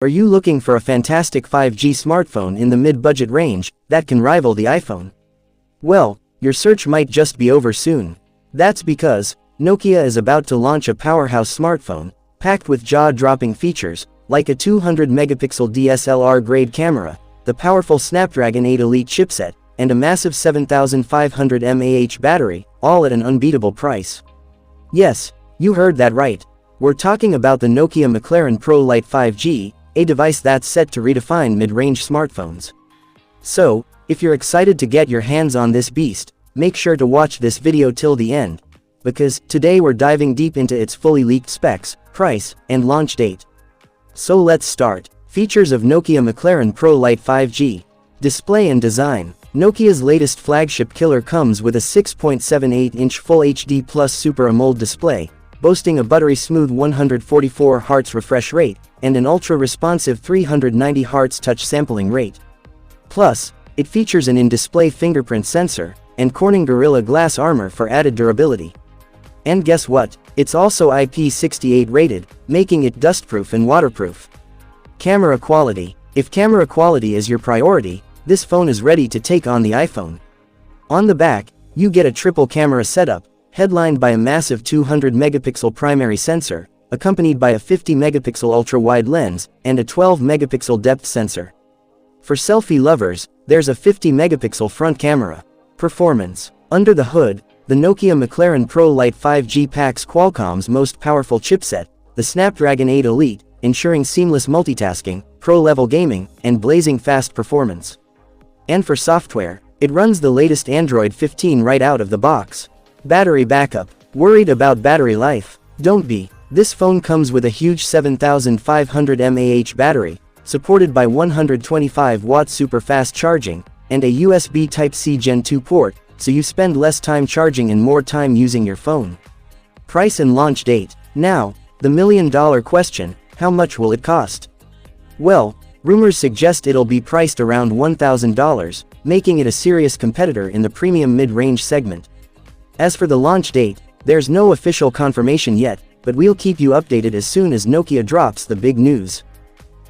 Are you looking for a fantastic 5G smartphone in the mid-budget range that can rival the iPhone? Well, your search might just be over soon. That's because Nokia is about to launch a powerhouse smartphone packed with jaw-dropping features like a 200-megapixel DSLR grade camera, the powerful Snapdragon 8 Elite chipset, and a massive 7500 mAh battery, all at an unbeatable price. Yes, you heard that right. We're talking about the Nokia McLaren Pro Lite 5G, a device that's set to redefine mid-range smartphones. So, if you're excited to get your hands on this beast, make sure to watch this video till the end, because today we're diving deep into its fully leaked specs, price, and launch date. So let's start. Features of Nokia McLaren Pro Lite 5G. Display and design. Nokia's latest flagship killer comes with a 6.78-inch Full HD Plus Super AMOLED display, boasting a buttery-smooth 144 Hz refresh rate, and an ultra-responsive 390 Hz touch sampling rate. Plus, it features an in-display fingerprint sensor, and Corning Gorilla Glass armor for added durability. And guess what? It's also IP68 rated, making it dustproof and waterproof. Camera quality. If camera quality is your priority, this phone is ready to take on the iPhone. On the back, you get a triple camera setup, headlined by a massive 200-megapixel primary sensor, accompanied by a 50-megapixel ultra-wide lens, and a 12-megapixel depth sensor. For selfie lovers, there's a 50-megapixel front camera. Performance. Under the hood, the Nokia McLaren Pro Lite 5G packs Qualcomm's most powerful chipset, the Snapdragon 8 Elite, ensuring seamless multitasking, pro-level gaming, and blazing fast performance. And for software, it runs the latest Android 15 right out of the box. Battery backup. Worried about battery life? Don't be. This phone comes with a huge 7500 mAh battery, supported by 125-watt super-fast charging, and a USB Type-C Gen 2 port, so you spend less time charging and more time using your phone. Price and launch date. Now, the million-dollar question, how much will it cost? Well, rumors suggest it'll be priced around $1,000, making it a serious competitor in the premium mid-range segment. As for the launch date, there's no official confirmation yet, but we'll keep you updated as soon as Nokia drops the big news.